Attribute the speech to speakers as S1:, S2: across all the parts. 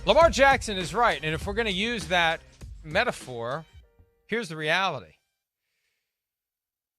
S1: Lamar Jackson is right, and if we're going to use that metaphor, here's the reality.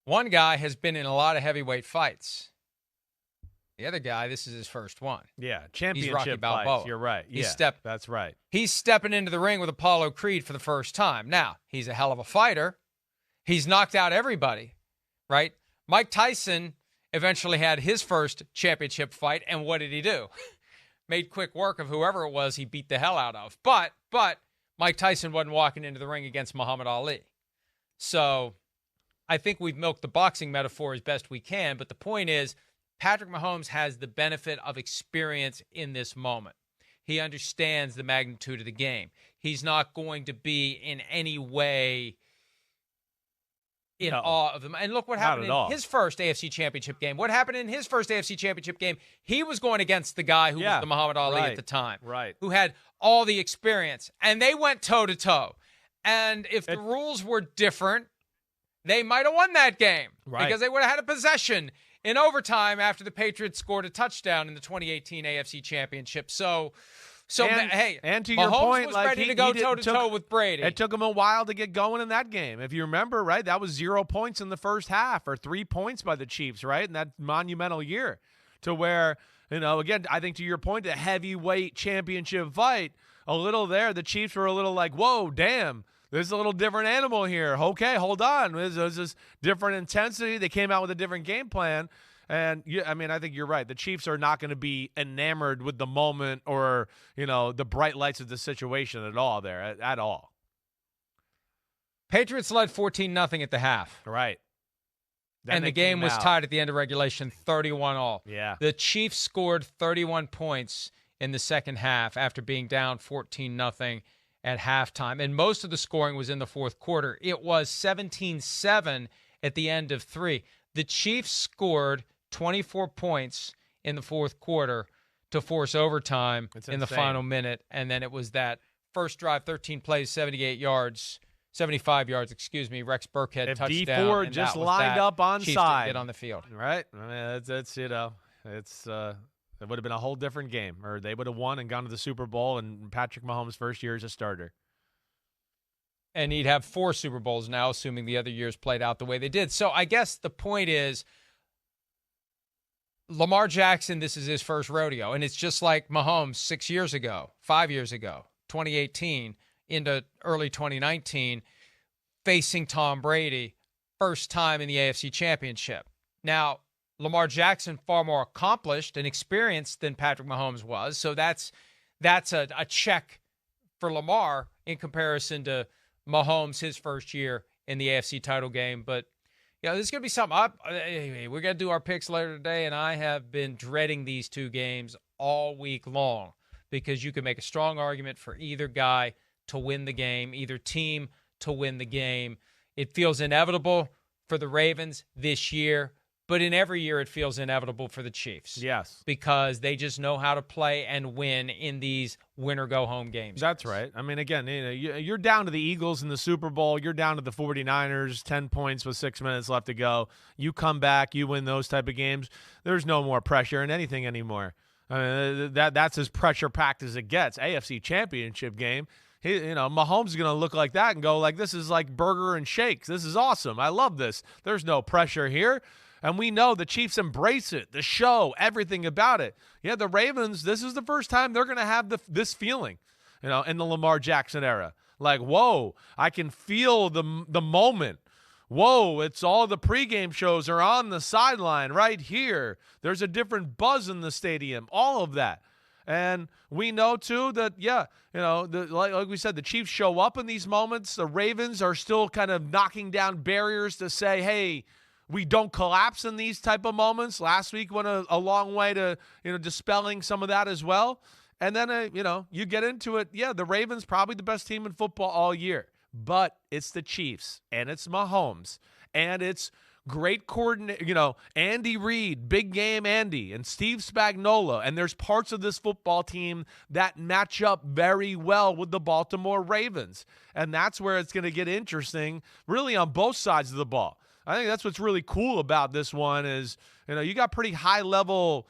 S1: One guy has been in a lot of heavyweight fights. The other guy, this is his first one.
S2: Yeah,
S1: He's
S2: championship
S1: Rocky Balboa.
S2: fights. You're right. That's right.
S1: He's stepping into the ring with Apollo Creed for the first time. Now, he's a hell of a fighter. He's knocked out everybody, right? Mike Tyson eventually had his first championship fight, and what did he do? Made quick work of whoever it was he beat the hell out of. But Mike Tyson wasn't walking into the ring against Muhammad Ali. So I think we've milked the boxing metaphor as best we can, but the point is Patrick Mahomes has the benefit of experience in this moment. He understands the magnitude of the game. He's not going to be in any way in awe of them. And look what happened in his first AFC Championship game. What happened in his first AFC Championship game? He was going against the guy who was the Muhammad Ali at the time, who had all the experience. And they went toe-to-toe. And if the rules were different, they might have won that game because they would have had a possession in overtime after the Patriots scored a touchdown in the 2018 AFC Championship. And
S2: to
S1: Mahomes
S2: your point,
S1: was
S2: like
S1: ready to go toe-to-toe with Brady.
S2: It took him a while to get going in that game. If you remember, right, that was 0 points in the first half or 3 points by the Chiefs, right, in that monumental year to where, again, I think to your point, the heavyweight championship fight, a little there, the Chiefs were a little like, whoa, damn. There's a little different animal here. Okay, hold on. There's this different intensity. They came out with a different game plan. And, I think you're right. The Chiefs are not going to be enamored with the moment or, the bright lights of the situation at all there, at all.
S1: Patriots led 14-0 at the half.
S2: Right.
S1: And the game was tied at the end of regulation, 31-all.
S2: Yeah.
S1: The Chiefs scored 31 points in the second half after being down 14-0 at halftime. And most of the scoring was in the fourth quarter. It was 17-7 at the end of 3. The Chiefs scored 24 points in the fourth quarter to force overtime in the final minute. And then it was that first drive, 13 plays, 75 yards, Rex Burkhead touchdown.
S2: If D Ford just lined up on
S1: Chiefs
S2: side.
S1: Get on the field.
S2: Right. It would have been a whole different game, or they would have won and gone to the Super Bowl and Patrick Mahomes' first year as a starter.
S1: And he'd have 4 Super Bowls now, assuming the other years played out the way they did. So I guess the point is, Lamar Jackson, this is his first rodeo. And it's just like Mahomes 6 years ago, 5 years ago, 2018 into early 2019, facing Tom Brady, first time in the AFC Championship. Now, Lamar Jackson far more accomplished and experienced than Patrick Mahomes was. So that's a check for Lamar in comparison to Mahomes, his first year in the AFC title game. But, this is going to be something. We're going to do our picks later today, and I have been dreading these two games all week long because you can make a strong argument for either guy to win the game, either team to win the game. It feels inevitable for the Ravens this year, but in every year it feels inevitable for the Chiefs.
S2: Yes.
S1: Because they just know how to play and win in these win-or-go-home games.
S2: That's right. Again, you're down to the Eagles in the Super Bowl. You're down to the 49ers, 10 points with 6 minutes left to go. You come back, you win those type of games. There's no more pressure in anything anymore. That's as pressure-packed as it gets. AFC Championship game. Mahomes is going to look like that and go like, this is like burger and shakes. This is awesome. I love this. There's no pressure here. And we know the Chiefs embrace it, the show, everything about it. Yeah, the Ravens, this is the first time they're going to have this feeling, in the Lamar Jackson era. Like, whoa, I can feel the moment. Whoa, it's all the pregame shows are on the sideline right here. There's a different buzz in the stadium, all of that. And we know, too, that, like we said, the Chiefs show up in these moments. The Ravens are still kind of knocking down barriers to say, hey, we don't collapse in these type of moments. Last week went a long way to, dispelling some of that as well. And then, you get into it. Yeah, the Ravens probably the best team in football all year. But it's the Chiefs, and it's Mahomes, and it's great coordinate, Andy Reid, big game Andy, and Steve Spagnuolo. And there's parts of this football team that match up very well with the Baltimore Ravens. And that's where it's going to get interesting, really on both sides of the ball. I think that's what's really cool about this one is, you got pretty high level,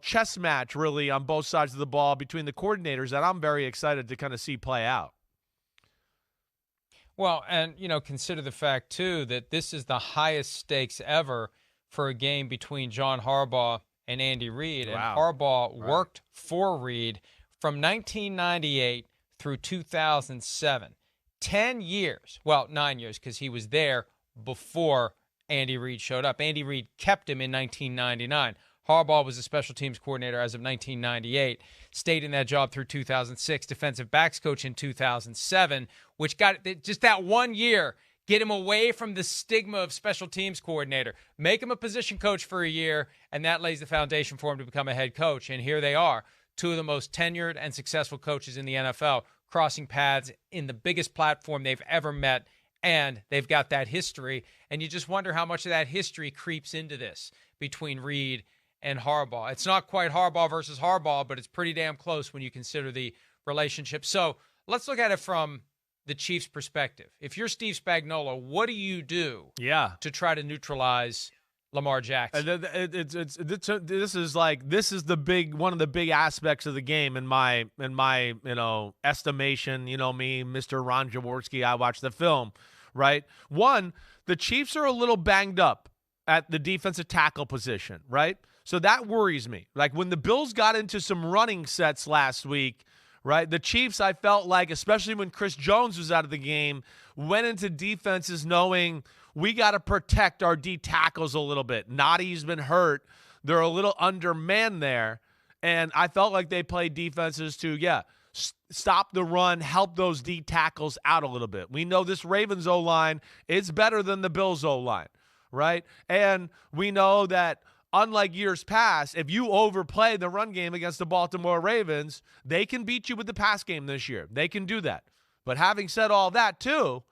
S2: chess match really on both sides of the ball between the coordinators that I'm very excited to kind of see play out.
S1: Well, and, consider the fact, too, that this is the highest stakes ever for a game between John Harbaugh and Andy Reid.
S2: Wow.
S1: And Harbaugh worked for Reid from 1998 through 2007. 10 years. Well, 9 years because he was there before Andy Reid showed up. Andy Reid kept him in 1999. Harbaugh was a special teams coordinator as of 1998, stayed in that job through 2006, defensive backs coach in 2007, which got just that 1 year, get him away from the stigma of special teams coordinator, make him a position coach for a year, and that lays the foundation for him to become a head coach. And here they are, two of the most tenured and successful coaches in the NFL, crossing paths in the biggest platform they've ever met, and they've got that history. And you just wonder how much of that history creeps into this between Reid and Harbaugh. It's not quite Harbaugh versus Harbaugh, but it's pretty damn close when you consider the relationship. So let's look at it from the Chiefs' perspective. If you're Steve Spagnuolo, what do you do to try to neutralize Lamar Jackson?
S2: This is the big one of the big aspects of the game in my estimation. Me, Mr. Ron Jaworski, I watched the film, right? One, the Chiefs are a little banged up at the defensive tackle position, right? So that worries me. Like when the Bills got into some running sets last week, right? The Chiefs, I felt like, especially when Chris Jones was out of the game, went into defenses knowing we got to protect our D tackles a little bit. Nadi's been hurt. They're a little undermanned there. And I felt like they played defenses to, stop the run, help those D tackles out a little bit. We know this Ravens O-line is better than the Bills O-line, right? And we know that unlike years past, if you overplay the run game against the Baltimore Ravens, they can beat you with the pass game this year. They can do that. But having said all that, too,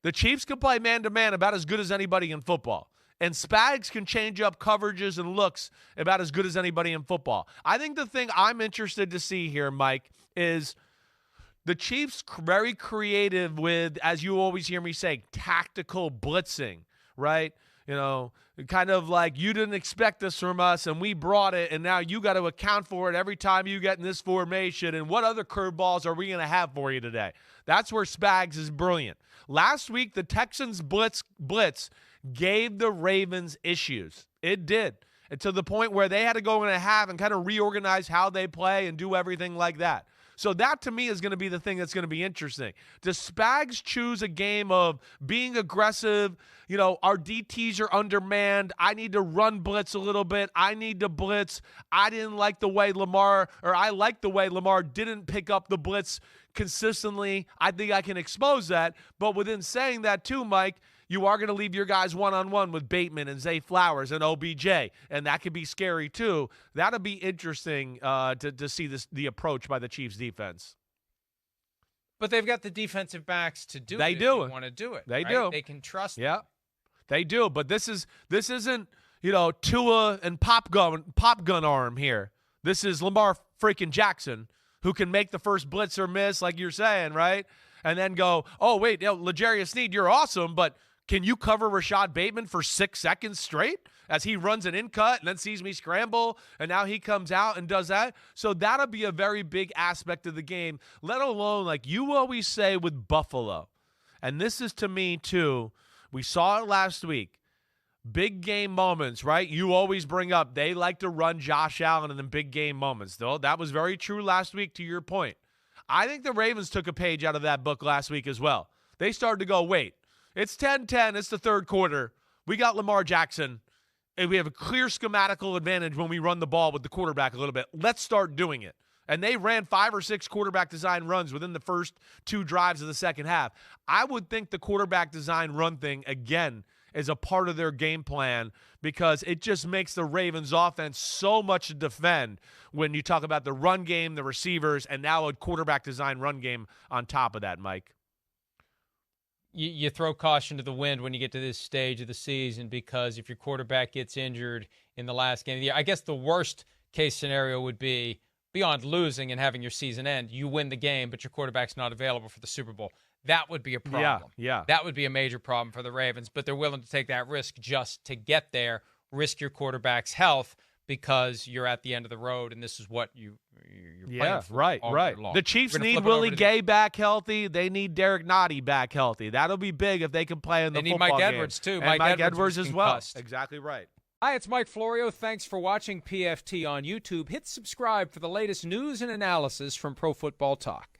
S2: the Chiefs can play man-to-man about as good as anybody in football. And Spags can change up coverages and looks about as good as anybody in football. I think the thing I'm interested to see here, Mike, is the Chiefs very creative with, as you always hear me say, tactical blitzing, right? Kind of like you didn't expect this from us and we brought it, and now you got to account for it every time you get in this formation. And what other curveballs are we going to have for you today? That's where Spags is brilliant. Last week, the Texans blitz gave the Ravens issues. It did. And to the point where they had to go in a half and kind of reorganize how they play and do everything like that. So that, to me, is going to be the thing that's going to be interesting. Does Spags choose a game of being aggressive? Our DTs are undermanned. I need to run blitz a little bit. I need to blitz. I like the way Lamar didn't pick up the blitz consistently. I think I can expose that. But within saying that too, Mike, you are going to leave your guys one-on-one with Bateman and Zay Flowers and OBJ, and that could be scary too. That'll be interesting to see the approach by the Chiefs defense.
S1: But they've got the defensive backs to do it.
S2: They do.
S1: If they want to do it.
S2: They
S1: right?
S2: do.
S1: They can trust.
S2: Yeah, they do. But this isn't Tua and pop gun arm here. This is Lamar freaking Jackson, who can make the first blitz or miss, like you're saying, right? And then go, oh wait, L'Jarius Sneed, you're awesome, but can you cover Rashad Bateman for 6 seconds straight as he runs an in-cut and then sees me scramble, and now he comes out and does that? So that'll be a very big aspect of the game, let alone, like you always say with Buffalo. And this is, to me, too, we saw it last week. Big game moments, right? You always bring up they like to run Josh Allen in the big game moments. Though that was very true last week, to your point. I think the Ravens took a page out of that book last week as well. They started to go, wait, it's 10-10. It's the third quarter. We got Lamar Jackson, and we have a clear schematical advantage when we run the ball with the quarterback a little bit. Let's start doing it. And they ran 5 or 6 quarterback design runs within the first 2 drives of the second half. I would think the quarterback design run thing, again, is a part of their game plan because it just makes the Ravens offense so much to defend when you talk about the run game, the receivers, and now a quarterback design run game on top of that, Mike.
S1: You throw caution to the wind when you get to this stage of the season because if your quarterback gets injured in the last game of the year, I guess the worst case scenario would be beyond losing and having your season end, you win the game, but your quarterback's not available for the Super Bowl. That would be a problem.
S2: Yeah.
S1: That would be a major problem for the Ravens, but they're willing to take that risk just to get there, risk your quarterback's health because you're at the end of the road, and this is what you're playing for.
S2: Right. The Chiefs need Willie Gay back healthy. They need Derek Nottie back healthy. That'll be big if they can play in the football game.
S1: They need Mike Edwards, too.
S2: And Mike Edwards as well. Exactly right.
S1: Hi, it's Mike Florio. Thanks for watching PFT on YouTube. Hit subscribe for the latest news and analysis from Pro Football Talk.